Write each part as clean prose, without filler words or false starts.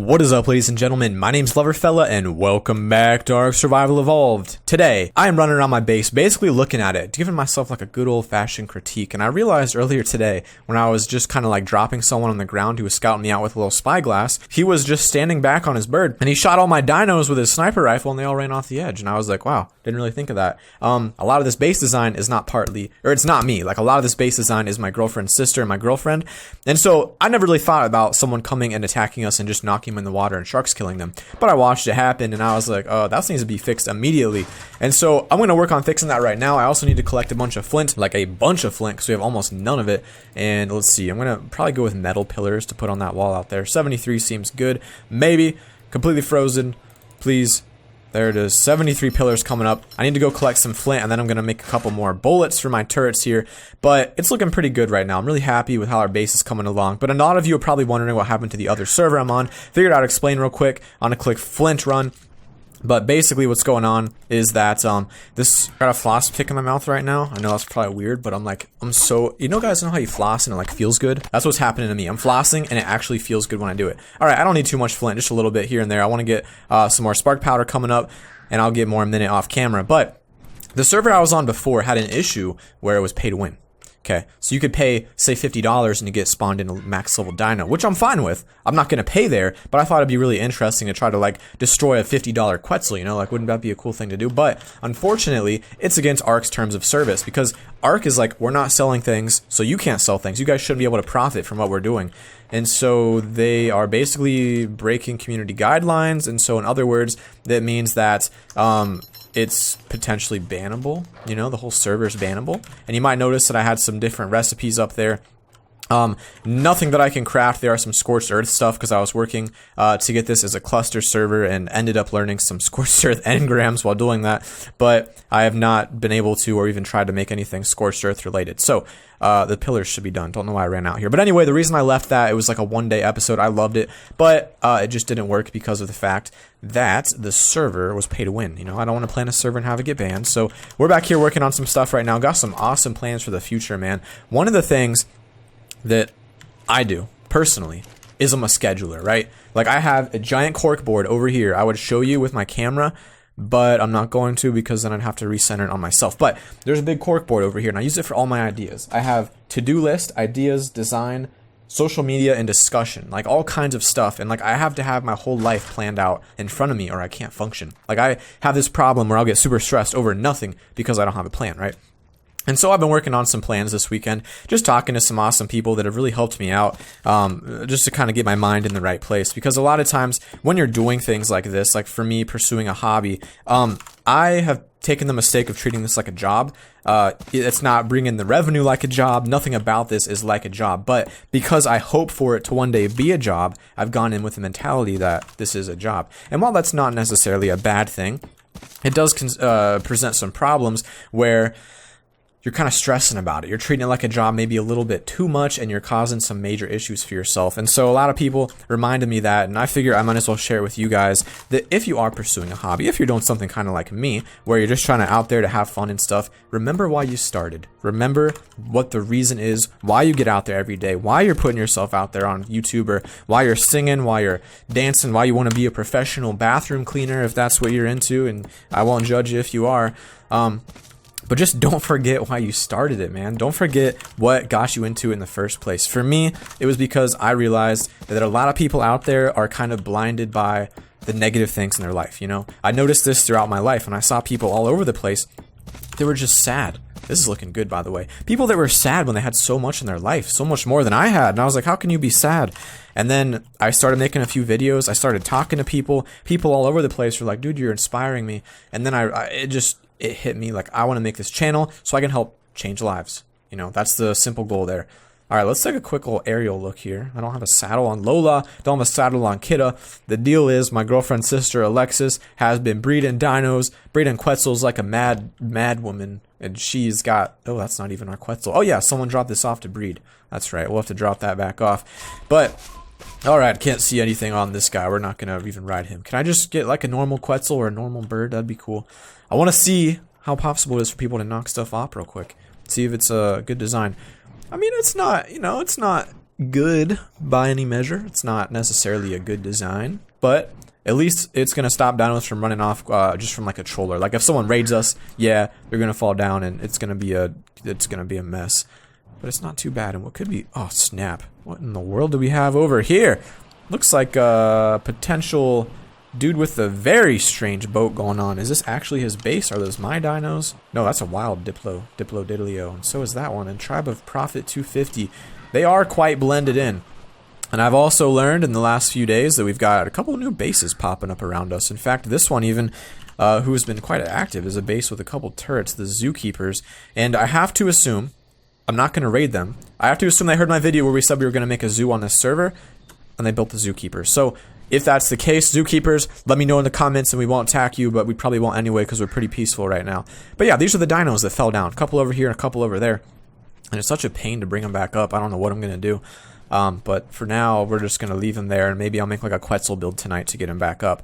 What is up, ladies and gentlemen? My name's Loverfella, and welcome back to Ark Survival Evolved. Today, I am running around my base, basically looking at it, giving myself like a good old-fashioned critique, and I realized earlier today, when I was just kind of like dropping someone on the ground who was scouting me out with a little spyglass, he was just standing back on his bird, and he shot all my dinos with his sniper rifle, and they all ran off the edge, and I was like, wow, didn't really think of that. A lot of this base design is not it's not me, like a lot of this base design is my girlfriend's sister and my girlfriend, and so I never really thought about someone coming and attacking us and just knocking them in the water and sharks killing them. But I watched it happen and I was like, oh, that needs to be fixed immediately. And so I'm going to work on fixing that right now. I also need to collect a bunch of flint, like a bunch of flint, because we have almost none of it. And let's see, I'm going to probably go with metal pillars to put on that wall out there. 73 seems good. Maybe. Completely frozen. Please. There it is, 73 pillars coming up. I need to go collect some flint, and then I'm going to make a couple more bullets for my turrets here. But it's looking pretty good right now. I'm really happy with how our base is coming along. But a lot of you are probably wondering what happened to the other server I'm on. Figured I'd explain real quick. I'm going to click flint run. But basically what's going on is that, this, got a floss pick in my mouth right now. I know that's probably weird, but I'm so, you know guys know how you floss and it like feels good? That's what's happening to me. I'm flossing and it actually feels good when I do it. Alright, I don't need too much flint, just a little bit here and there. I want to get, some more spark powder coming up, and I'll get more in a minute off camera. But the server I was on before had an issue where it was pay to win. Okay, so you could pay, say, $50 and you get spawned in a max level dino, which I'm fine with. I'm not going to pay there, but I thought it'd be really interesting to try to, like, destroy a $50 Quetzal, you know? Like, wouldn't that be a cool thing to do? But, unfortunately, it's against Ark's terms of service, because Ark is like, we're not selling things, so you can't sell things. You guys shouldn't be able to profit from what we're doing. And so they are basically breaking community guidelines, and so in other words, that means that, it's potentially bannable, you know, the whole server is bannable. And you might notice that I had some different recipes up there. Nothing that I can craft. There are some scorched earth stuff because I was working to get this as a cluster server and ended up learning some scorched earth engrams while doing that. But I have not been able to or even tried to make anything scorched earth related. So the pillars should be done. Don't know why I ran out here. But anyway, the reason I left that, it was like a one-day episode. I loved it, but it just didn't work because of the fact that the server was pay to win. You know, I don't want to plan a server and have it get banned. So we're back here working on some stuff right now. Got some awesome plans for the future, man. One of the things that I do personally is I'm a scheduler, right? Like I have a giant cork board over here. I would show you with my camera, but I'm not going to because then I'd have to recenter it on myself. But there's a big cork board over here and I use it for all my ideas. I have to-do list, ideas, design, social media, and discussion, like all kinds of stuff. And like I have to have my whole life planned out in front of me or I can't function. Like I have this problem where I'll get super stressed over nothing because I don't have a plan, right? And so I've been working on some plans this weekend, just talking to some awesome people that have really helped me out, just to kind of get my mind in the right place. Because a lot of times when you're doing things like this, like for me pursuing a hobby, I have taken the mistake of treating this like a job. It's not bringing the revenue like a job. Nothing about this is like a job. But because I hope for it to one day be a job, I've gone in with the mentality that this is a job. And while that's not necessarily a bad thing, it does present some problems where you're kind of stressing about it. You're treating it like a job maybe a little bit too much and you're causing some major issues for yourself. And so a lot of people reminded me that, and I figure I might as well share it with you guys, that if you are pursuing a hobby, if you're doing something kind of like me, where you're just trying to out there to have fun and stuff, remember why you started. Remember what the reason is, why you get out there every day, why you're putting yourself out there on YouTube, or why you're singing, why you're dancing, why you want to be a professional bathroom cleaner if that's what you're into, and I won't judge you if you are. But just don't forget why you started it, man. Don't forget what got you into it in the first place. For me, it was because I realized that a lot of people out there are kind of blinded by the negative things in their life, you know? I noticed this throughout my life, and I saw people all over the place that were just sad. This is looking good, by the way. People that were sad when they had so much in their life, so much more than I had. And I was like, how can you be sad? And then I started making a few videos. I started talking to people. People all over the place were like, dude, you're inspiring me. And then it hit me like, I want to make this channel so I can help change lives. You know, that's the simple goal there. All right, let's take a quick little aerial look here. I don't have a saddle on Lola, don't have a saddle on Kidda. The deal is my girlfriend's sister, Alexis, has been breeding dinos, breeding Quetzals like a mad woman. And she's got, oh, that's not even our Quetzal. Oh yeah, someone dropped this off to breed. That's right, we'll have to drop that back off. But, all right, can't see anything on this guy. We're not going to even ride him. Can I just get like a normal Quetzal or a normal bird? That'd be cool. I want to see how possible it is for people to knock stuff off real quick. See if it's a good design. I mean, it's not, you know, it's not good by any measure. It's not necessarily a good design, but at least it's going to stop dinos from running off just from like a troller. Like if someone raids us, yeah, they're going to fall down and it's going to be a mess. But it's not too bad. And what could be, oh snap, what in the world do we have over here? Looks like a potential dude with a very strange boat going on. Is this actually his base? Are those my dinos? No, that's a wild Diplodilio, and so is that one. And Tribe of Prophet 250. They are quite blended in. And I've also learned in the last few days that we've got a couple of new bases popping up around us. In fact, this one even, who has been quite active, is a base with a couple turrets, the Zookeepers. And I have to assume, I'm not going to raid them. I have to assume they heard my video where we said we were going to make a zoo on this server, and they built the Zookeepers. So if that's the case, Zookeepers, let me know in the comments and we won't attack you, but we probably won't anyway because we're pretty peaceful right now. But yeah, these are the dinos that fell down. A couple over here and a couple over there. And it's such a pain to bring them back up. I don't know what I'm going to do. But for now, we're just going to leave them there, and maybe I'll make like a Quetzal build tonight to get him back up.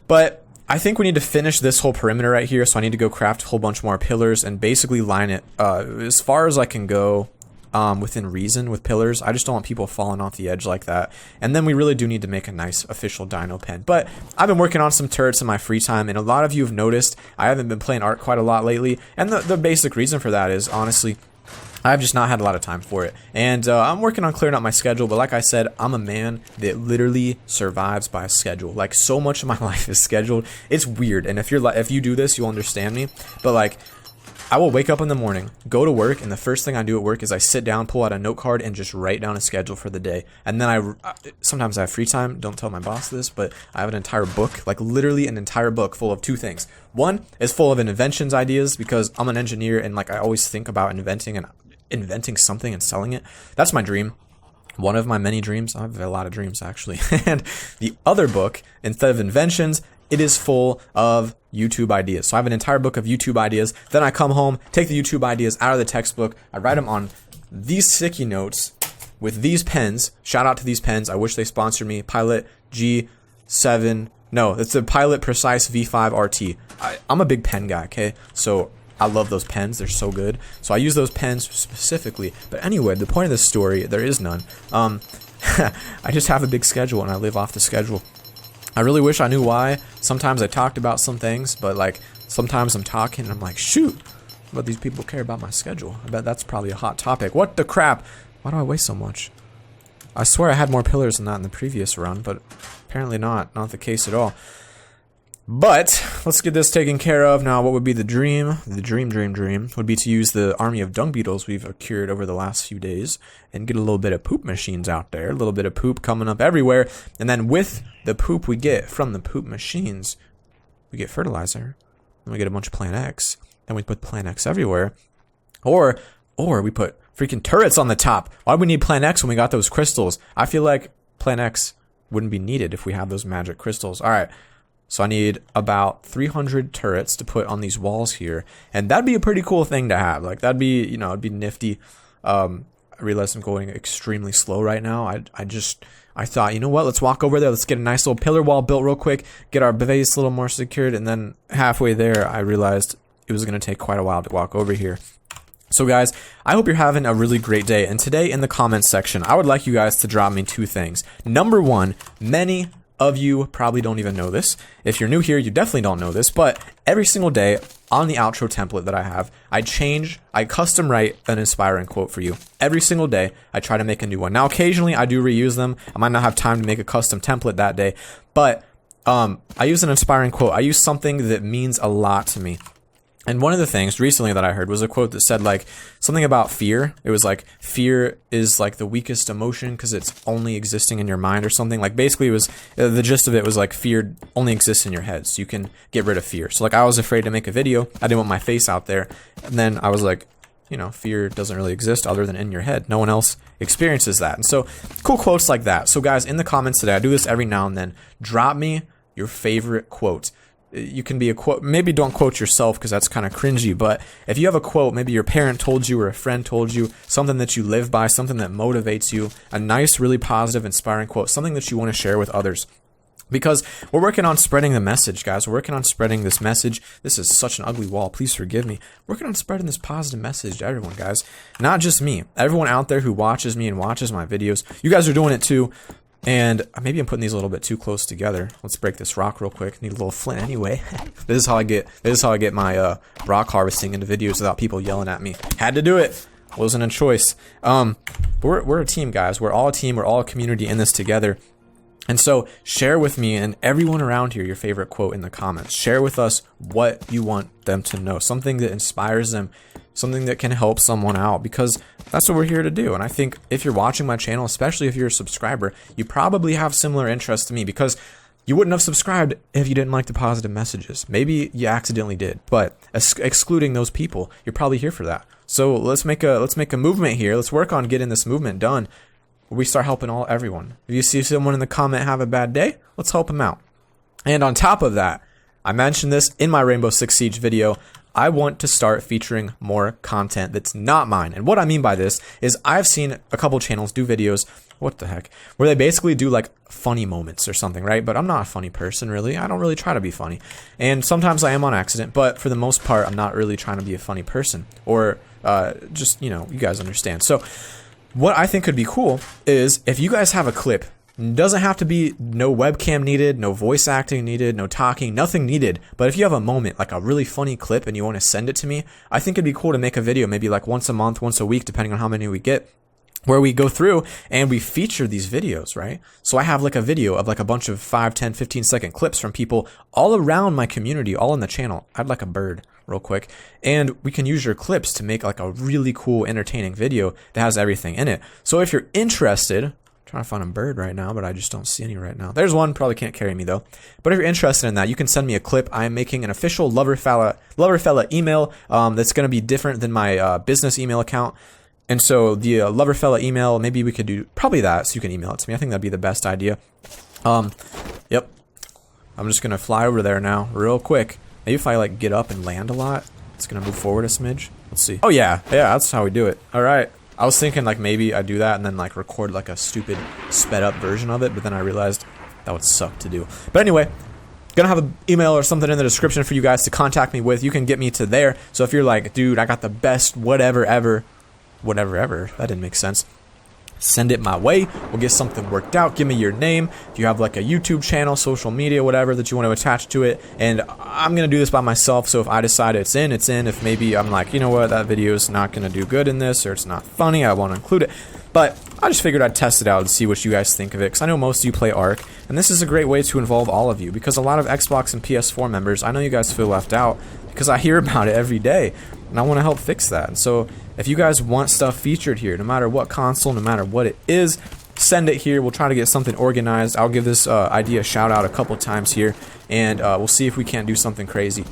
But I think we need to finish this whole perimeter right here, so I need to go craft a whole bunch more pillars and basically line it as far as I can go within reason with pillars. I just don't want people falling off the edge like that. And then we really do need to make a nice official dino pen. But I've been working on some turrets in my free time, and a lot of you have noticed I haven't been playing art quite a lot lately. And the basic reason for that is, honestly, I've just not had a lot of time for it. And I'm working on clearing up my schedule, but like I said, I'm a man that literally survives by a schedule. Like, so much of my life is scheduled. It's weird, and if you do this, you'll understand me. But like, I will wake up in the morning, go to work, and the first thing I do at work is I sit down, pull out a note card, and just write down a schedule for the day. And then sometimes I have free time. Don't tell my boss this, but I have an entire book, like literally an entire book full of two things. One is full of inventions ideas, because I'm an engineer and like I always think about inventing something and selling it. That's my dream. One of my many dreams. I have a lot of dreams, actually. And the other book, instead of inventions, it is full of YouTube ideas. So I have an entire book of YouTube ideas. Then I come home, take the YouTube ideas out of the textbook. I write them on these sticky notes with these pens. Shout out to these pens. I wish they sponsored me. Pilot G7. No, it's a Pilot Precise V5 RT. I'm a big pen guy, okay? So I love those pens. They're so good. So I use those pens specifically. But anyway, the point of this story, there is none. I just have a big schedule and I live off the schedule. I really wish I knew why. Sometimes I talked about some things, but like sometimes I'm talking and I'm like, shoot, but these people care about my schedule. I bet that's probably a hot topic. What the crap? Why do I waste so much? I swear I had more pillars than that in the previous run, but apparently not the case at all. But let's get this taken care of. Now, what would be the dream? The dream would be to use the army of dung beetles we've accrued over the last few days and get a little bit of poop machines out there. A little bit of poop coming up everywhere. And then with the poop we get from the poop machines, we get fertilizer. And we get a bunch of Plant X. Then we put Plant X everywhere. Or we put freaking turrets on the top. Why do we need Plant X when we got those crystals? I feel like Plant X wouldn't be needed if we have those magic crystals. All right. So I need about 300 turrets to put on these walls here. And that'd be a pretty cool thing to have. Like, that'd be, it'd be nifty. I realize I'm going extremely slow right now. I thought, you know what? Let's walk over there. Let's get a nice little pillar wall built real quick. Get our base a little more secured. And then halfway there, I realized it was going to take quite a while to walk over here. So guys, I hope you're having a really great day. And today in the comments section, I would like you guys to drop me two things. Number one, many of you probably don't even know this. If you're new here, you definitely don't know this, but every single day on the outro template that I have, I custom write an inspiring quote for you. Every single day, I try to make a new one. Now, occasionally I do reuse them. I might not have time to make a custom template that day, but I use an inspiring quote. I use something that means a lot to me. And one of the things recently that I heard was a quote that said like something about fear. It was like, fear is like the weakest emotion because it's only existing in your mind or something. Like basically it was, the gist of it was like fear only exists in your head. So you can get rid of fear. So like I was afraid to make a video. I didn't want my face out there. And then I was like, fear doesn't really exist other than in your head. No one else experiences that. And so cool quotes like that. So guys, in the comments today, I do this every now and then. Drop me your favorite quote. You can be a quote, maybe don't quote yourself because that's kind of cringy, but if you have a quote, maybe your parent told you or a friend told you, something that you live by, something that motivates you, a nice, really positive, inspiring quote, something that you want to share with others. Because we're working on spreading the message, guys. We're working on spreading this message. This is such an ugly wall. Please forgive me. Working on spreading this positive message to everyone, guys. Not just me. Everyone out there who watches me and watches my videos. You guys are doing it too. And maybe I'm putting these a little bit too close together. Let's break this rock real quick. Need a little flint anyway. This is how I get my rock harvesting into videos without people yelling at me. Had to do it. Wasn't a choice. We're a team, guys. We're all a team. We're all a community in this together. And so share with me and everyone around here your favorite quote in the comments. Share with us what you want them to know. Something that inspires them. Something that can help someone out, because that's what we're here to do. And I think if you're watching my channel, especially if you're a subscriber, you probably have similar interests to me, because you wouldn't have subscribed if you didn't like the positive messages. Maybe you accidentally did, but excluding those people, you're probably here for that. So let's make a movement here. Let's work on getting this movement done. We start helping everyone. If you see someone in the comment have a bad day, let's help them out. And on top of that, I mentioned this in my Rainbow Six Siege video, I want to start featuring more content that's not mine. And what I mean by this is I've seen a couple channels do videos, what the heck, where they basically do like funny moments or something, right? But I'm not a funny person, really. I don't really try to be funny. And sometimes I am on accident, but for the most part, I'm not really trying to be a funny person. Or just, you know, you guys understand. So what I think could be cool is if you guys have a clip, doesn't have to be no webcam needed, no voice acting needed, no talking, nothing needed. But if you have a moment, like a really funny clip, and you want to send it to me, I think it'd be cool to make a video, maybe like once a month, once a week, depending on how many we get, where we go through and we feature these videos, right? So I have like a video of like a bunch of 5, 10, 15-second clips from people all around my community, all in the channel. I'd like a bird real quick. And we can use your clips to make like a really cool, entertaining video that has everything in it. So if you're interested, I'm trying to find a bird right now, but I just don't see any right now. There's one, probably can't carry me though. But if you're interested in that, you can send me a clip. I am making an official Loverfella email that's going to be different than my business email account. And so the Loverfella email, maybe we could do probably that, so you can email it to me. I think that'd be the best idea. Yep. I'm just gonna fly over there now, real quick. Maybe if I like get up and land a lot, it's gonna move forward a smidge. Let's see. Oh yeah, that's how we do it. All right. I was thinking like maybe I do that and then like record like a stupid sped up version of it, but then I realized that would suck to do. But anyway, gonna have an email or something in the description for you guys to contact me with. You can get me to there. So if you're like, dude, I got the best whatever ever, that didn't make sense, send it my way. We'll get something worked out. Give me your name. If you have like a YouTube channel, social media, whatever that you want to attach to it. And I'm gonna do this by myself, so if I decide it's in, it's in. If maybe I'm like, you know what, that video is not gonna do good in this, or it's not funny, I want to include it. But I just figured I'd test it out and see what you guys think of it, because I know most of you play Ark, and this is a great way to involve all of you, because a lot of Xbox and PS4 members, I know you guys feel left out, because I hear about it every day, and I want to help fix that. And so if you guys want stuff featured here, no matter what console, no matter what it is, send it here. We'll try to get something organized. I'll give this idea a shout out a couple times here, and we'll see if we can't do something crazy.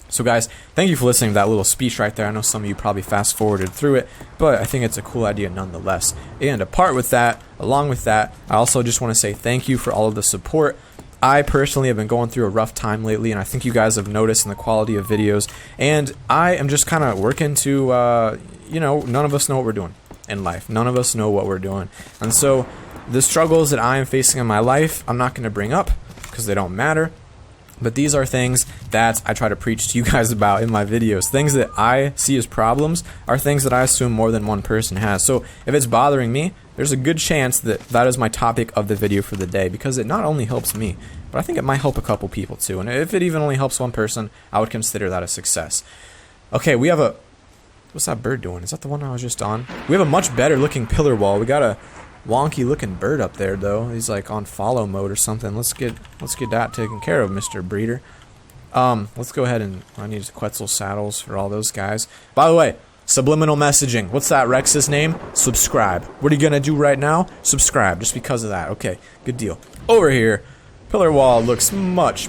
So guys, thank you for listening to that little speech right there. I know some of you probably fast forwarded through it, but I think it's a cool idea nonetheless. And along with that, I also just want to say thank you for all of the support. I personally have been going through a rough time lately, and I think you guys have noticed in the quality of videos, and I am just kind of working to, you know, none of us know what we're doing in life. None of us know what we're doing. And so the struggles that I am facing in my life, I'm not going to bring up because they don't matter. But these are things that I try to preach to you guys about in my videos. Things that I see as problems are things that I assume more than one person has. So if it's bothering me, there's a good chance that that is my topic of the video for the day, because it not only helps me, but I think it might help a couple people too. And if it even only helps one person, I would consider that a success. Okay, we have a... What's that bird doing? Is that the one I was just on? We have a much better looking pillar wall. We got a wonky looking bird up there though. He's like on follow mode or something. Let's get that taken care of, Mr. Breeder. Let's go ahead and I need Quetzal saddles for all those guys. By the way, subliminal messaging. What's that, Rex's name? Subscribe. What are you gonna do right now? Subscribe, just because of that. Okay, good deal. Over here, pillar wall looks much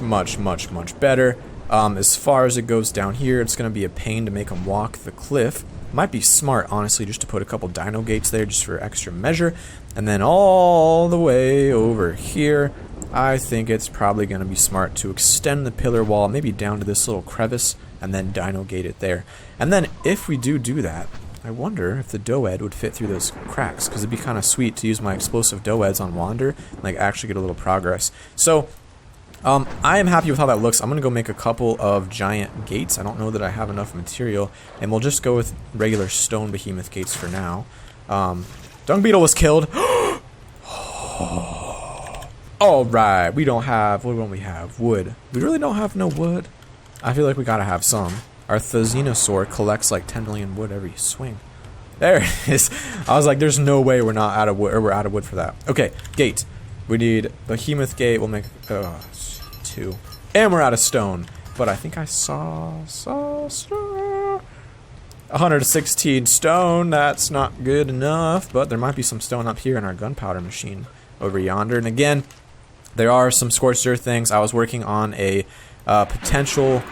better. As far as it goes down here, it's gonna be a pain to make them walk the cliff. Might be smart, honestly, just to put a couple dino gates there just for extra measure. And then all the way over here, I think it's probably going to be smart to extend the pillar wall maybe down to this little crevice and then dino gate it there. And then if we do that, I wonder if the doed would fit through those cracks, because it'd be kind of sweet to use my explosive doeds on Wander and like actually get a little progress. So I am happy with how that looks. I'm gonna go make a couple of giant gates. I don't know that I have enough material, and we'll just go with regular stone behemoth gates for now. Dung beetle was killed. Alright, we don't have, what don't we have? Wood. We really don't have no wood. I feel like we gotta have some. Our Thezenosaur collects like 10 million wood every swing. There it is. I was like, there's no way we're not out of wood, or we're out of wood for that. Okay, gate. We need behemoth gate. We'll make 2. And we're out of stone. But I think I saw stone. 116 stone. That's not good enough. But there might be some stone up here in our gunpowder machine over yonder. And again, there are some scorched earth things. I was working on a potential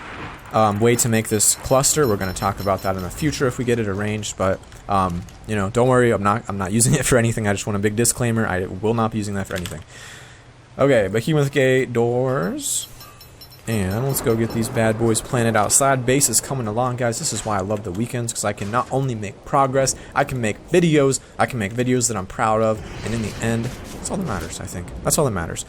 way to make this cluster. We're going to talk about that in the future if we get it arranged. But you know, don't worry. I'm not using it for anything. I just want a big disclaimer. I will not be using that for anything. Okay, behemoth gate doors. And let's go get these bad boys planted outside. Base is coming along, guys. This is why I love the weekends, because I can not only make progress, I can make videos. I can make videos that I'm proud of. And in the end, that's all that matters, I think. That's all that matters.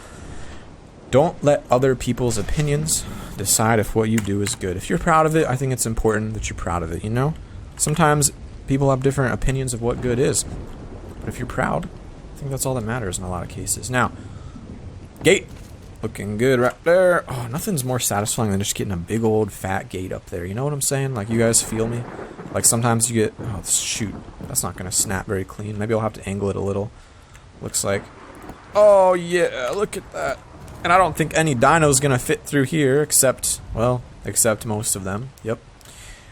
Don't let other people's opinions decide if what you do is good. If you're proud of it, I think it's important that you're proud of it, you know? Sometimes people have different opinions of what good is. But if you're proud, I think that's all that matters in a lot of cases. Now, gate. Looking good right there. Oh, nothing's more satisfying than just getting a big old fat gate up there. You know what I'm saying? Like, you guys feel me? Like, sometimes you get... Oh, shoot. That's not going to snap very clean. Maybe I'll have to angle it a little. Looks like... Oh, yeah. Look at that. And I don't think any dino's going to fit through here, except... Well, except most of them. Yep.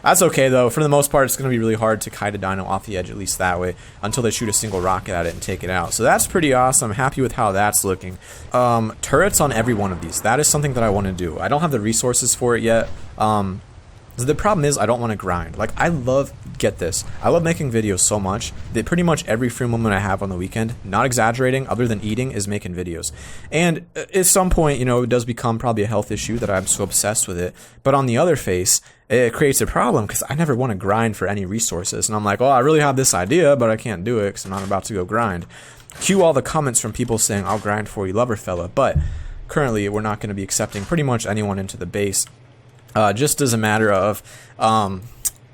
That's okay, though. For the most part, it's going to be really hard to kite a dino off the edge, at least that way, until they shoot a single rocket at it and take it out. So that's pretty awesome. I'm happy with how that's looking. Turrets on every one of these. That is something that I want to do. I don't have the resources for it yet. The problem is I don't want to grind. Like, I love, get this, I love making videos so much that pretty much every free moment I have on the weekend, not exaggerating, other than eating, is making videos. And at some point, you know, it does become probably a health issue that I'm so obsessed with it. But on the other face, it creates a problem because I never want to grind for any resources. And I'm like, oh, I really have this idea, but I can't do it because I'm not about to go grind. Cue all the comments from people saying, I'll grind for you, Loverfella. But currently, we're not going to be accepting pretty much anyone into the base. Just as a matter of, I'm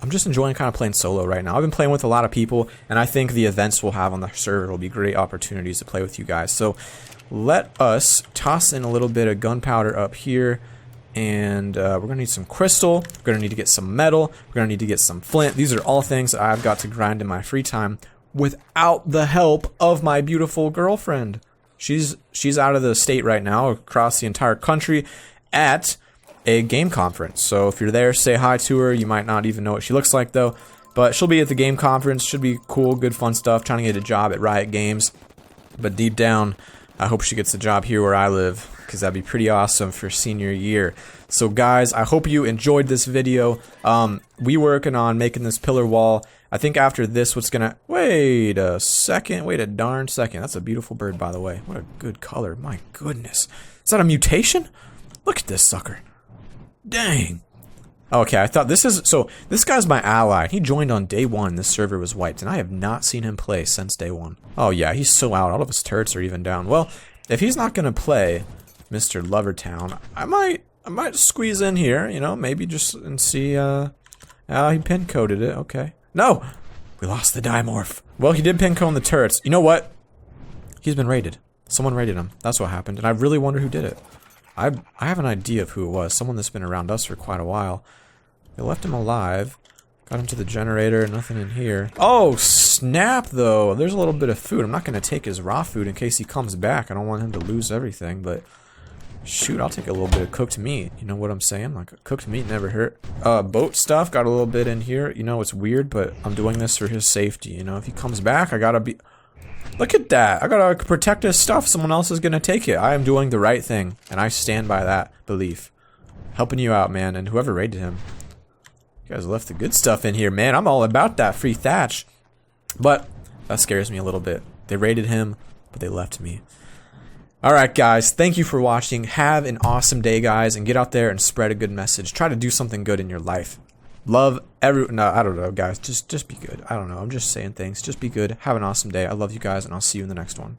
just enjoying kind of playing solo right now. I've been playing with a lot of people, and I think the events we'll have on the server will be great opportunities to play with you guys. So let us toss in a little bit of gunpowder up here, and we're going to need some crystal, we're going to need to get some metal, we're going to need to get some flint. These are all things that I've got to grind in my free time without the help of my beautiful girlfriend. She's out of the state right now, across the entire country, at a game conference. So if you're there, say hi to her. You might not even know what she looks like though, but she'll be at the game conference. Should be cool, good fun stuff, trying to get a job at Riot Games. But deep down, I hope she gets a job here where I live, because that'd be pretty awesome for senior year. So guys, I hope you enjoyed this video. We working on making this pillar wall. I think after this, what's gonna... Wait a second. Wait a darn second. That's a beautiful bird, by the way. What a good color. My goodness. Is that a mutation? Look at this sucker. Dang. Okay, I thought this is... So, this guy's my ally. He joined on day 1. This server was wiped, and I have not seen him play since day 1. Oh, yeah, he's so out. All of his turrets are even down. Well, if he's not going to play Mr. Lovertown, I might squeeze in here, you know, maybe just and see, he pin-coded it. Okay. No! We lost the dimorph. Well, he did pin-code the turrets. You know what? He's been raided. Someone raided him. That's what happened, and I really wonder who did it. I have an idea of who it was. Someone that's been around us for quite a while. They left him alive. Got him to the generator. Nothing in here. Oh, snap, though. There's a little bit of food. I'm not going to take his raw food in case he comes back. I don't want him to lose everything, but... Shoot, I'll take a little bit of cooked meat. You know what I'm saying? Like, cooked meat never hurt. Boat stuff. Got a little bit in here. You know, it's weird, but I'm doing this for his safety. You know, if he comes back, I gotta be... Look at that. I gotta protect his stuff. Someone else is gonna take it. I am doing the right thing, and I stand by that belief. Helping you out, man, and whoever raided him. You guys left the good stuff in here, man. I'm all about that free thatch. But that scares me a little bit. They raided him, but they left me. Alright, guys. Thank you for watching. Have an awesome day, guys, and get out there and spread a good message. Try to do something good in your life. Love no, I don't know, guys. Just be good. I don't know. I'm just saying things. Just be good. Have an awesome day. I love you guys, and I'll see you in the next one.